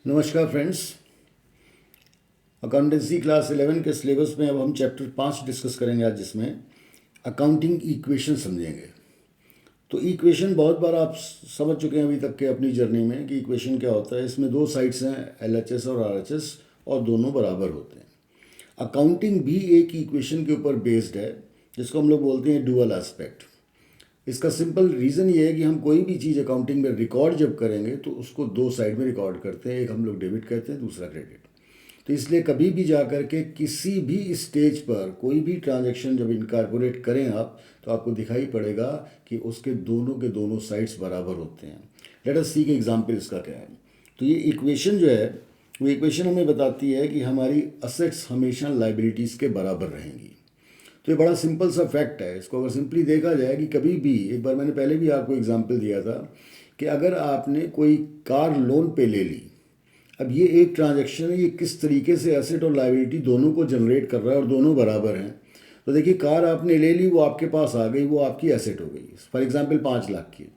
नमस्कार friends. Accountancy class 11 के syllabus में अब हम चैप्टर 5 डिस्कस करेंगे आज, जिसमें अकाउंटिंग इक्वेशन समझेंगे। तो इक्वेशन बहुत बार आप समझ चुके हैं अभी तक के अपनी जर्नी में कि इक्वेशन क्या होता है। इसमें दो साइड्स हैं, LHS और RHS, और दोनों बराबर होते हैं। अकाउंटिंग भी एक इक्वेशन के ऊपर बेस्ड है, जिसको हम लोग बोलते हैं डुअल एस्पेक्ट। इसका सिंपल रीज़न ये है कि हम कोई भी चीज़ अकाउंटिंग में रिकॉर्ड जब करेंगे तो उसको दो साइड में रिकॉर्ड करते हैं, एक हम लोग डेबिट कहते हैं, दूसरा क्रेडिट। तो इसलिए कभी भी जा कर के किसी भी स्टेज पर कोई भी ट्रांजैक्शन जब इनकॉर्पोरेट करें आप, तो आपको दिखाई पड़ेगा कि उसके दोनों के दोनों साइड्स बराबर होते हैं। लेट अस सी के एग्जाम्पल इसका क्या है। तो ये इक्वेशन जो है, वो इक्वेशन हमें बताती है कि हमारी असेट्स हमेशा लाइबिलिटीज़ के बराबर रहेंगी। तो ये बड़ा सिंपल सा फैक्ट है। इसको अगर सिंपली देखा जाए कि कभी भी, एक बार मैंने पहले भी आपको एग्जांपल दिया था कि अगर आपने कोई कार लोन पे ले ली, अब ये एक ट्रांजैक्शन है, ये किस तरीके से एसेट और लायबिलिटी दोनों को जनरेट कर रहा है और दोनों बराबर हैं। तो देखिए, कार आपने ले ली, वो आपके पास आ गई, वो आपकी एसेट हो गई। फॉर एग्जांपल 5 लाख की,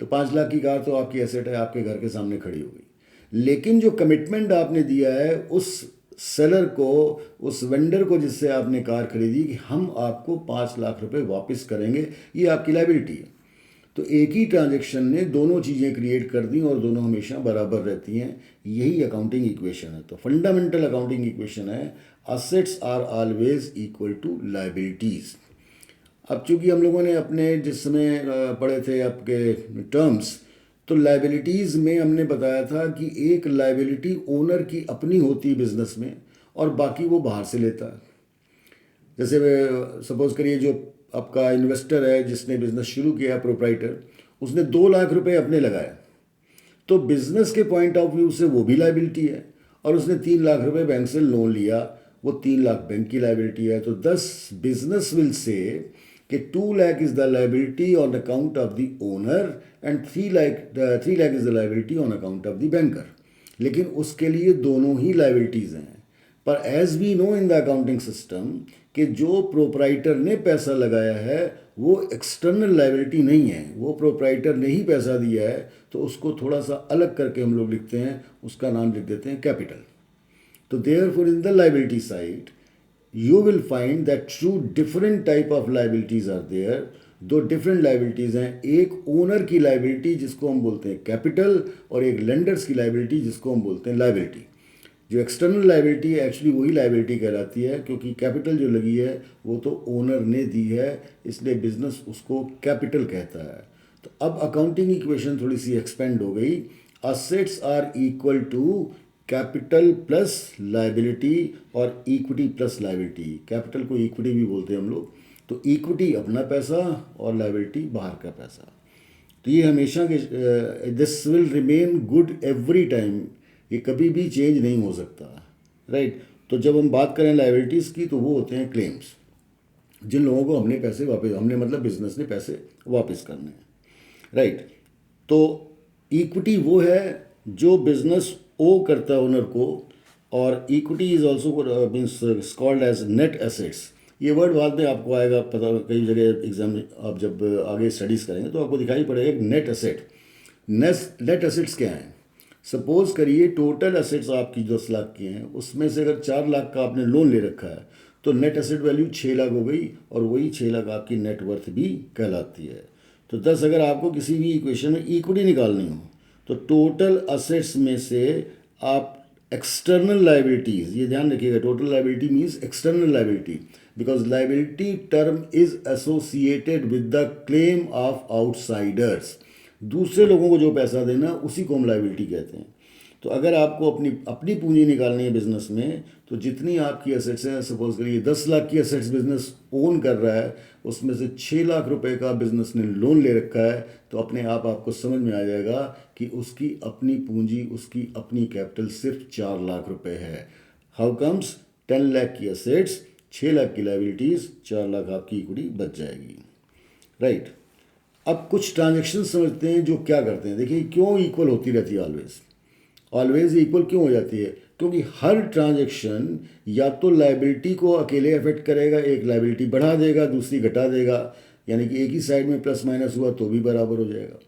तो 5 लाख की कार तो आपकी एसेट है, आपके घर के सामने खड़ी हो गई। लेकिन जो कमिटमेंट आपने दिया है उस सेलर को, उस वेंडर को जिससे आपने कार खरीदी, कि हम आपको 5 लाख रुपए वापस करेंगे, ये आपकी लायबिलिटी है। तो एक ही ट्रांजैक्शन ने दोनों चीज़ें क्रिएट कर दी और दोनों हमेशा बराबर रहती हैं। यही अकाउंटिंग इक्वेशन है। तो फंडामेंटल अकाउंटिंग इक्वेशन है, assets are always equal to liabilities. अब चूंकि हम लोगों ने अपने जिस समय पढ़े थे आपके टर्म्स, तो लायबिलिटीज़ में हमने बताया था कि एक लायबिलिटी ओनर की अपनी होती है बिजनेस में, और बाकी वो बाहर से लेता है। जैसे सपोज करिए, जो आपका इन्वेस्टर है जिसने बिजनेस शुरू किया, प्रोप्राइटर, उसने 2 लाख रुपए अपने लगाए, तो बिजनेस के पॉइंट ऑफ व्यू से वो भी लायबिलिटी है। और उसने 3 लाख रुपए बैंक से लोन लिया, वो 3 लाख बैंक की लायबिलिटी है। तो 10 बिजनेस विल से कि 2 lakh is the liability on account of the owner and 3 lakh is the liability on account of the banker. लेकिन उसके लिए दोनों ही लायबिलिटीज़ हैं। पर as we know in the accounting system कि जो प्रोप्राइटर ने पैसा लगाया है वो एक्सटर्नल लायबिलिटी नहीं है, वो प्रोप्राइटर ने ही पैसा दिया है। तो उसको थोड़ा सा अलग करके हम लोग लिखते हैं, उसका नाम लिख देते हैं कैपिटल। तो therefore in the liability side you will find that two different type of liabilities are there। दो डिफरेंट लाइबिलिटीज़ हैं, एक ओनर की लाइबिलिटी जिसको हम बोलते हैं कैपिटल, और एक लेंडर्स की लाइबिलिटी जिसको हम बोलते हैं लाइबिलिटी। जो एक्सटर्नल लाइबिलिटी है एक्चुअली वही लाइबिलिटी कहलाती है, क्योंकि कैपिटल जो लगी है वो तो ओनर ने दी है, इसलिए बिजनेस उसको कैपिटल कहता है। तो अब अकाउंटिंग इक्वेशन थोड़ी सी एक्सपेंड हो गई। Assets are equal to capital plus liability और इक्विटी प्लस लाइबिलिटी। कैपिटल को इक्विटी भी बोलते हैं हम लोग। तो इक्विटी अपना पैसा और लाइबिलिटी बाहर का पैसा। तो ये हमेशा के this will remain good every time, ये कभी भी चेंज नहीं हो सकता, राइट। तो जब हम बात करें लाइबिलिटीज़ की, तो वो होते हैं क्लेम्स, जिन लोगों को हमने पैसे वापस, हमने मतलब बिजनेस ने पैसे वापस करने हैं, राइट। तो इक्विटी वो है जो बिजनेस ओ करता है ओनर को, और equity is also means called as net assets. ये वर्ड बाद में आपको आएगा पता, कई जगह एग्जाम आप जब आगे स्टडीज़ करेंगे तो आपको दिखाई पड़ेगा एक नेट एसेट। नेट एसेट्स क्या हैं? सपोज करिए टोटल एसेट्स आपकी 10 लाख की हैं, उसमें से अगर 4 लाख का आपने लोन ले रखा है, तो नेट एसेट वैल्यू 6 लाख हो गई, और वही 6 लाख आपकी नेट वर्थ भी कहलाती है। तो 10, अगर आपको किसी भी इक्वेशन में इक्विटी निकालनी हो, तो टोटल असेट्स में से आप एक्सटर्नल लाइबिलिटीज़, ये ध्यान रखिएगा, total liability means external liability, because liability term is associated with the claim of outsiders. दूसरे लोगों को जो पैसा देना उसी को हम लाइबिलिटी कहते हैं। तो अगर आपको अपनी अपनी पूंजी निकालनी है बिजनेस में, तो जितनी आपकी एसेट्स हैं, सपोज करिए 10 लाख की एसेट्स बिजनेस ओन कर रहा है, उसमें से 6 लाख रुपए का बिजनेस ने लोन ले रखा है, तो अपने आप आपको समझ में आ जाएगा कि उसकी अपनी पूंजी, उसकी अपनी कैपिटल सिर्फ 4 लाख रुपए है। How comes? 10 लाख की एसेट्स, 6 लाख की लाइबिलिटीज़, 4 लाख आपकी इक्विटी बच जाएगी, राइट। अब कुछ ट्रांजेक्शन समझते हैं जो क्या करते हैं। देखिए, क्यों इक्वल होती रहती है ऑलवेज, ऑलवेज इक्वल क्यों हो जाती है? क्योंकि हर ट्रांजैक्शन या तो लाइबिलिटी को अकेले अफेक्ट करेगा, एक लाइबिलिटी बढ़ा देगा, दूसरी घटा देगा, यानी कि एक ही साइड में प्लस माइनस हुआ तो भी बराबर हो जाएगा।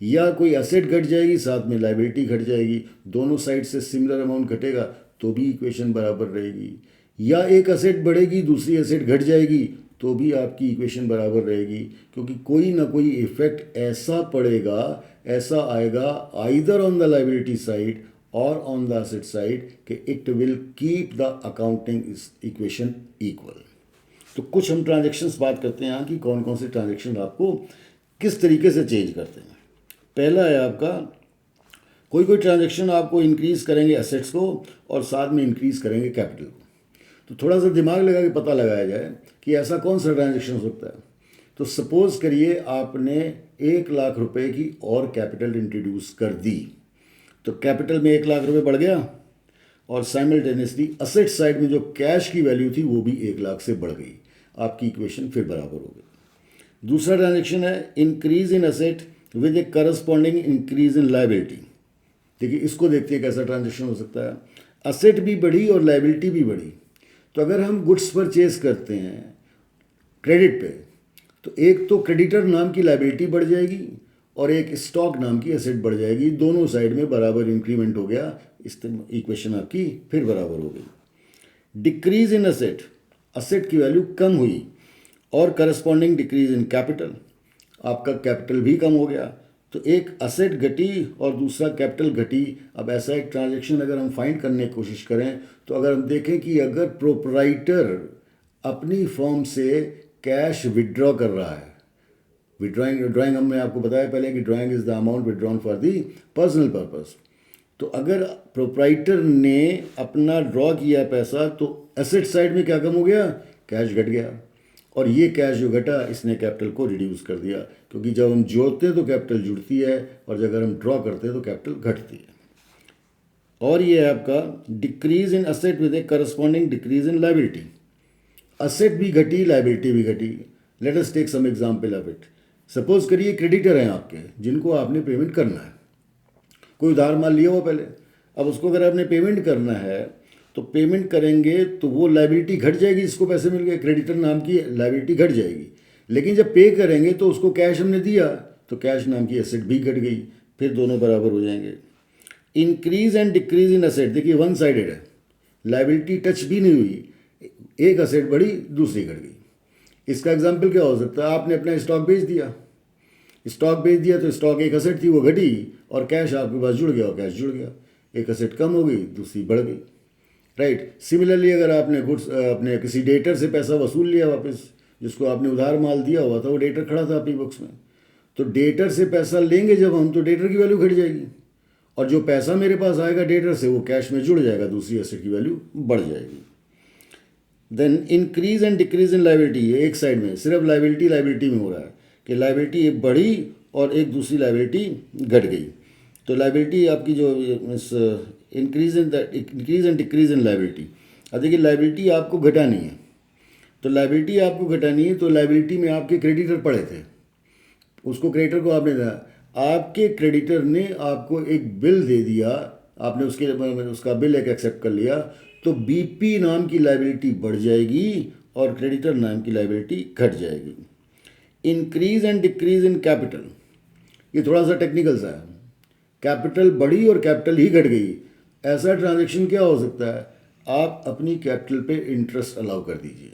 या कोई एसेट घट जाएगी साथ में लाइबिलिटी घट जाएगी, दोनों साइड से सिमिलर अमाउंट घटेगा तो भी इक्वेशन बराबर रहेगी, या एक एसेट बढ़ेगी दूसरी एसेट घट जाएगी तो भी आपकी इक्वेशन बराबर रहेगी, क्योंकि कोई ना कोई इफेक्ट ऐसा पड़ेगा, ऐसा आएगा either on the liability side और ऑन द एसेट साइड कि it will keep the accounting equation equal. तो कुछ हम ट्रांजेक्शन्स बात करते हैं यहाँ की कौन कौन से ट्रांजेक्शन आपको किस तरीके से चेंज करते हैं। पहला है आपका कोई कोई ट्रांजेक्शन आपको इंक्रीज़ करेंगे एसेट्स को और साथ में इंक्रीज़ करेंगे कैपिटल को। तो थोड़ा सा दिमाग लगा के पता लगाया जाए कि ऐसा कौन सा ट्रांजेक्शन हो सकता है। तो सपोज़ करिए आपने 1,00,000 रुपए की और कैपिटल इंट्रोड्यूस कर दी, तो कैपिटल में 1,00,000 रुपए बढ़ गया और साइमल्टेनियसली असेट साइड में जो कैश की वैल्यू थी वो भी 1,00,000 से बढ़ गई, आपकी इक्वेशन फिर बराबर हो गई। दूसरा ट्रांजेक्शन है increase in asset with a corresponding increase in liability. देखिए इसको देखते हैं कैसा ट्रांजेक्शन हो सकता है। असेट भी बढ़ी और लाइबिलिटी भी बढ़ी, तो अगर हम गुड्स परचेज करते हैं क्रेडिट पे तो एक तो क्रेडिटर नाम की लाइबिलिटी बढ़ जाएगी और एक स्टॉक नाम की एसेट बढ़ जाएगी, दोनों साइड में बराबर इंक्रीमेंट हो गया, इस इक्वेशन आपकी फिर बराबर हो गई। डिक्रीज इन असेट, असेट की वैल्यू कम हुई और करस्पॉन्डिंग डिक्रीज इन कैपिटल, आपका कैपिटल भी कम हो गया, तो एक असेट घटी और दूसरा कैपिटल घटी। अब ऐसा एक ट्रांजैक्शन अगर हम फाइंड करने की कोशिश करें तो अगर हम देखें कि अगर प्रोपराइटर अपनी फॉर्म से कैश विड्रॉ कर रहा है, ड्राइंग हमने आपको बताया पहले कि drawing is the amount withdrawn for the personal purpose, तो अगर प्रोपराइटर ने अपना ड्रॉ किया पैसा तो एसेट साइड में क्या कम हो गया, कैश घट गया, और ये कैश जो घटा इसने कैपिटल को रिड्यूस कर दिया, क्योंकि जब हम जोड़ते हैं तो कैपिटल जुड़ती है और जब अगर हम ड्रॉ करते हैं तो कैपिटल घटती है। और ये है आपका decrease in asset with a corresponding decrease in liability, asset भी घटी लाइबिलिटी भी घटी। Let us take some example of it. Suppose करिए क्रेडिटर हैं आपके जिनको आपने पेमेंट करना है, कोई उधार माल लिया हुआ पहले, अब उसको अगर आपने पेमेंट करना है तो पेमेंट करेंगे तो वो लाइबिलिटी घट जाएगी, इसको पैसे मिल गए, क्रेडिटर नाम की लाइबिलिटी घट जाएगी। लेकिन जब पे करेंगे तो उसको कैश हमने दिया तो कैश नाम की एसेट भी घट गई, फिर दोनों बराबर हो जाएंगे। Increase and decrease in asset, देखिए वन साइडेड है, लाइबिलिटी टच भी नहीं हुई, एक एसेट बढ़ी दूसरी घट गई। इसका एग्जाम्पल क्या हो सकता है, आपने अपना स्टॉक बेच दिया, स्टॉक बेच दिया तो स्टॉक एक एसेट थी वो घटी और कैश आपके पास जुड़ गया और कैश जुड़ गया, एक एसेट कम हो गई दूसरी बढ़ गई, राइट। सिमिलरली अगर आपने गुड्स अपने किसी डेटर से पैसा वसूल लिया वापस, जिसको आपने उधार माल दिया हुआ था वो डेटर खड़ा था आपकी बुक्स में, तो डेटर से पैसा लेंगे जब हम तो डेटर की वैल्यू घट जाएगी और जो पैसा मेरे पास आएगा डेटर से वो कैश में जुड़ जाएगा, दूसरी एसेट की वैल्यू बढ़ जाएगी। Then increase and decrease in liability, ये एक साइड में सिर्फ लाइबिलिटी में हो रहा है कि लाइबिलिटी एक बढ़ी और एक दूसरी लाइबिलिटी घट गई, तो लाइबिलिटी आपकी जो increase and decrease in liability. अब देखिए लाइबिलिटी आपको घटानी है, तो लाइबिलिटी आपको घटानी है तो लाइबिलिटी में आपके क्रेडिटर पड़े थे, उसको क्रेडिटर को आपने दिया, आपके क्रेडिटर ने आपको एक बिल दे दिया, आपने उसका बिल एक एक्सेप्ट कर लिया, तो बीपी नाम की लाइबिलिटी बढ़ जाएगी और क्रेडिटर नाम की लाइबिलिटी घट जाएगी। Increase and decrease in capital, ये थोड़ा सा टेक्निकल सा है, कैपिटल बढ़ी और कैपिटल ही घट गई। ऐसा ट्रांजैक्शन क्या हो सकता है, आप अपनी कैपिटल पे इंटरेस्ट अलाउ कर दीजिए,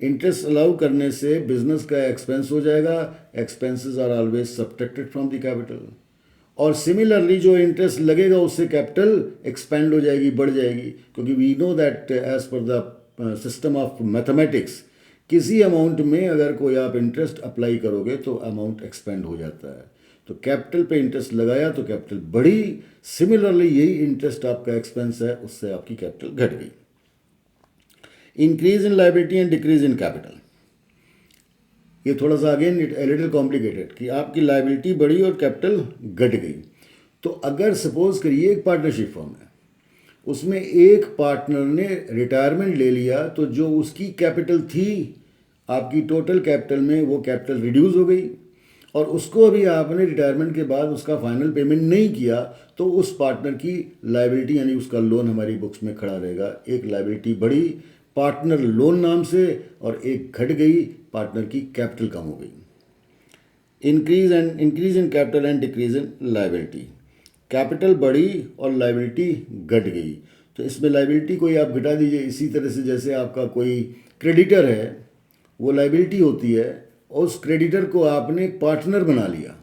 इंटरेस्ट अलाउ करने से बिजनेस का एक्सपेंस हो जाएगा, expenses are always subtracted from the capital, और सिमिलरली जो इंटरेस्ट लगेगा उससे कैपिटल एक्सपेंड हो जाएगी, बढ़ जाएगी, क्योंकि we know that as per the system of mathematics किसी अमाउंट में अगर कोई आप इंटरेस्ट अप्लाई करोगे तो अमाउंट एक्सपेंड हो जाता है, तो कैपिटल पे इंटरेस्ट लगाया तो कैपिटल बढ़ी, सिमिलरली यही इंटरेस्ट आपका एक्सपेंस है उससे आपकी कैपिटल घट गई। Increase in liability and decrease in capital, ये थोड़ा सा अगेन इट लिटिल कॉम्प्लिकेटेड कि आपकी लाइबिलिटी बढ़ी और कैपिटल घट गई। तो अगर सपोज करिए एक पार्टनरशिप फॉर्म है, उसमें एक पार्टनर ने रिटायरमेंट ले लिया, तो जो उसकी कैपिटल थी आपकी टोटल कैपिटल में वो कैपिटल रिड्यूस हो गई और उसको अभी आपने रिटायरमेंट के बाद उसका फाइनल पेमेंट नहीं किया, तो उस पार्टनर की लाइबिलिटी यानी उसका लोन हमारी बुक्स में खड़ा रहेगा। एक लाइबिलिटी बढ़ी पार्टनर लोन नाम से और एक घट गई, पार्टनर की कैपिटल कम हो गई। Increase in capital and decrease in liability. Capital बढ़ी और लाइबिलिटी घट गई, तो इसमें लाइबिलिटी कोई आप घटा दीजिए। इसी तरह से जैसे आपका कोई क्रेडिटर है, वो लाइबिलिटी होती है, और उस क्रेडिटर को आपने पार्टनर बना लिया,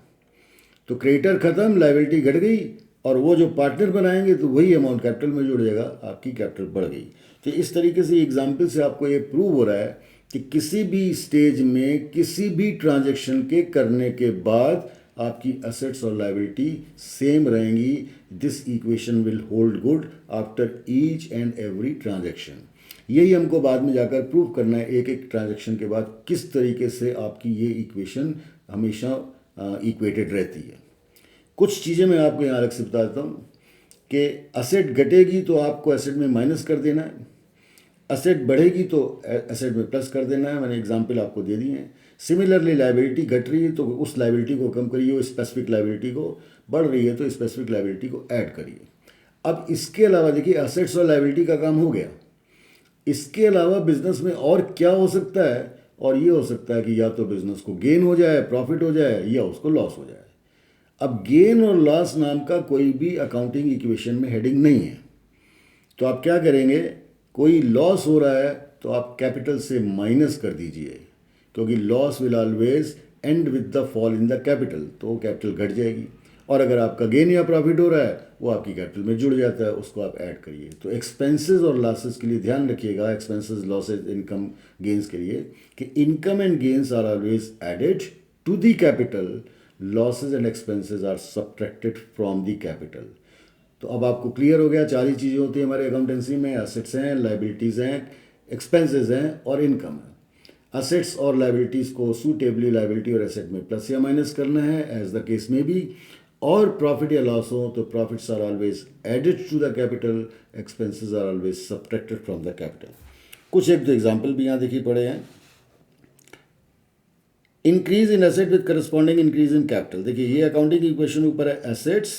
तो क्रेडिटर ख़त्म, लाइबिलिटी घट गई, और वो जो पार्टनर बनाएंगे तो वही अमाउंट कैपिटल में जुड़ जाएगा, आपकी कैपिटल बढ़ गई। तो इस तरीके से एग्जाम्पल से आपको ये प्रूव हो रहा है कि किसी भी स्टेज में किसी भी ट्रांजैक्शन के करने के बाद आपकी एसेट्स और लाइबिलिटी सेम रहेंगी। This equation will hold good after each and every transaction. यही हमको बाद में जाकर प्रूव करना है, एक एक ट्रांजैक्शन के बाद किस तरीके से आपकी ये इक्वेशन हमेशा इक्वेटेड रहती है। कुछ चीज़ें मैं आपको यहाँ अलग से बता देता हूँ कि एसेट घटेगी तो आपको एसेट में माइनस कर देना है, एसेट बढ़ेगी तो एसेट में प्लस कर देना है। मैंने एग्जांपल आपको दे दिए हैं। सिमिलरली लाइबिलिटी घट रही है तो उस लाइबिलिटी को कम करिए, स्पेसिफिक लाइबिलिटी को बढ़ रही है तो स्पेसिफिक लाइबिलिटी को ऐड करिए। अब इसके अलावा देखिए, एसेट्स और लाइबिलिटी का काम हो गया। इसके अलावा बिजनेस में और क्या हो सकता है, और ये हो सकता है कि या तो बिजनेस को गेन हो जाए, प्रॉफिट हो जाए, या उसको लॉस हो जाए। अब गेन और लॉस नाम का कोई भी अकाउंटिंग इक्वेशन में हेडिंग नहीं है, तो आप क्या करेंगे, कोई लॉस हो रहा है तो आप कैपिटल से माइनस कर दीजिए, क्योंकि loss will always and with the fall in the capital, तो कैपिटल घट जाएगी। और अगर आपका गेन या प्रॉफिट हो रहा है वो आपकी कैपिटल में जुड़ जाता है, उसको आप ऐड करिए। तो एक्सपेंसेस और लॉसेस के लिए ध्यान रखिएगा, एक्सपेंसेस, लॉसेस, इनकम, गेन्स के लिए, कि income and gains are always added to the capital, losses and expenses are subtracted from the capital. तो अब आपको क्लियर हो गया, चार ही चीज़ें होती हैं हमारे अकाउंटेंसी में, एसेट्स हैं, लाइबिलिटीज़ हैं, एक्सपेंसेस हैं और इनकम है। असेट्स और लाइबिलिटीज़ को सूटेबली लाइबिलिटी और एसेट में प्लस या माइनस करना है, एज द केस में बी। और प्रॉफिट या लॉस हो तो profits are always added to the capital, expenses are always subtracted from the capital. कुछ एक दो एग्जाम्पल भी यहाँ देखिए पड़े हैं। Increase in asset with corresponding increase in capital. देखिए ये अकाउंटिंग इक्वेशन ऊपर है, assets,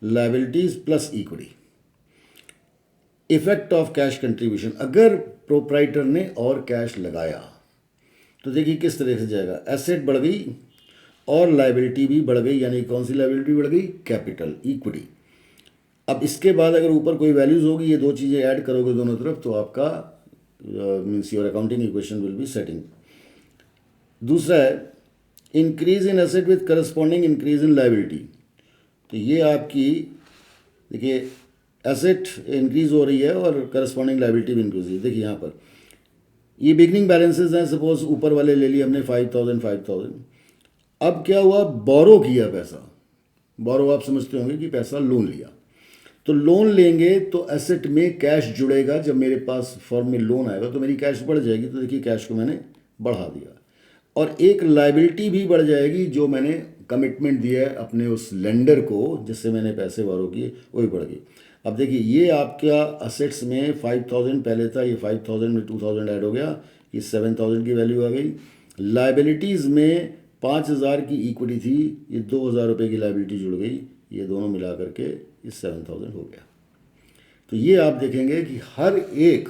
liabilities plus equity. Effect of cash contribution, अगर प्रोप्राइटर ने और कैश लगाया तो देखिए किस तरह से जाएगा, एसेट बढ़ गई और लाइबिलिटी भी बढ़ गई, यानी कौन सी लाइबिलिटी बढ़ गई, कैपिटल, इक्विटी। अब इसके बाद अगर ऊपर कोई वैल्यूज होगी, ये दो चीज़ें ऐड करोगे दोनों तरफ, तो आपका means your accounting equation will be setting. दूसरा है increase in asset with corresponding increase in liability. तो ये आपकी देखिए एसेट इंक्रीज हो रही है और करस्पॉन्डिंग लाइबिलिटी भी इंक्रीज हो रही है। देखिए यहाँ पर ये बिगनिंग बैलेंसेस हैं, सपोज ऊपर वाले ले लिए हमने 5,000। अब क्या हुआ, बोरो किया पैसा। बोरो आप समझते होंगे कि पैसा लोन लिया, तो लोन लेंगे तो एसेट में कैश जुड़ेगा। जब मेरे पास फॉर्म में लोन आएगा तो मेरी कैश बढ़ जाएगी, तो देखिए कैश को मैंने बढ़ा दिया। और एक लाइबिलिटी भी बढ़ जाएगी, जो मैंने कमिटमेंट दिया है अपने उस लेंडर को जिससे मैंने पैसे बोरो किए, वो भी बढ़ गई। अब देखिए ये आपका असेट्स में 5,000 पहले था, ये 5,000 में 2,000 ऐड हो गया, ये 7,000 की वैल्यू आ गई। लाइबिलिटीज़ में 5,000 की इक्विटी थी, ये 2,000 रुपये की लाइबिलिटी जुड़ गई, ये दोनों मिला करके ये 7,000 हो गया। तो ये आप देखेंगे कि हर एक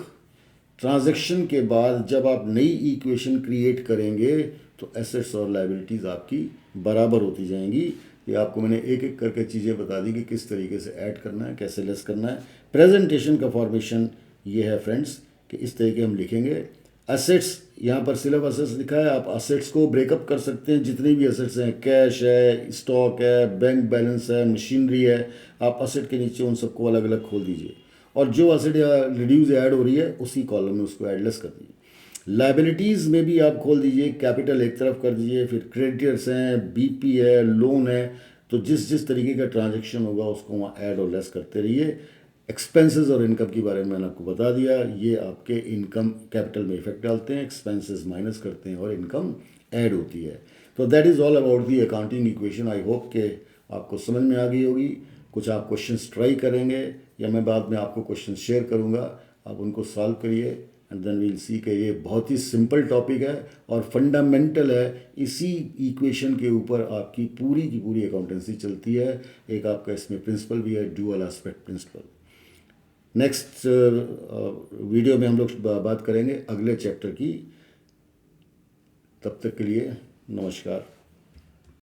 ट्रांजैक्शन के बाद जब आप नई इक्वेशन क्रिएट करेंगे तो एसेट्स और लाइबिलिटीज़ आपकी बराबर होती जाएंगी। ये आपको मैंने एक एक करके चीज़ें बता दी कि किस तरीके से ऐड करना है, कैसे लेस करना है। प्रेजेंटेशन का फॉर्मेशन ये है फ्रेंड्स, कि इस तरीके हम लिखेंगे। एसेट्स, यहाँ पर सिर्फ एसेट्स लिखा है, आप एसेट्स को ब्रेकअप कर सकते हैं, जितनी भी एसेट्स हैं, कैश है, स्टॉक है, बैंक बैलेंस है, मशीनरी है, आप एसेट के नीचे उन सबको अलग अलग खोल दीजिए, और जो एसेट या रिड्यूस ऐड हो रही है उसी कॉलम में उसको एडलेस कर दीजिए। लाइबिलिटीज़ में भी आप खोल दीजिए, कैपिटल एक तरफ कर दीजिए, फिर क्रेडिटर्स हैं, बीपी है, लोन है, तो जिस जिस तरीके का ट्रांजैक्शन होगा उसको वहाँ ऐड और लेस करते रहिए। एक्सपेंसेस और इनकम के बारे में मैंने आपको बता दिया, ये आपके इनकम कैपिटल में इफेक्ट डालते हैं, एक्सपेंसेस माइनस करते हैं और इनकम ऐड होती है। तो that is all about the accounting equation. I hope के आपको समझ में आ गई होगी। कुछ आप क्वेश्चंस ट्राई करेंगे या मैं बाद में आपको क्वेश्चन शेयर करूंगा, आप उनको सॉल्व करिए एंड देन वील सी कि ये बहुत ही सिंपल टॉपिक है और फंडामेंटल है। इसी इक्वेशन के ऊपर आपकी पूरी की पूरी अकाउंटेंसी चलती है। एक आपका इसमें प्रिंसिपल भी है, dual aspect principle. Next video में हम लोग बात करेंगे अगले चैप्टर की। तब तक के लिए नमस्कार।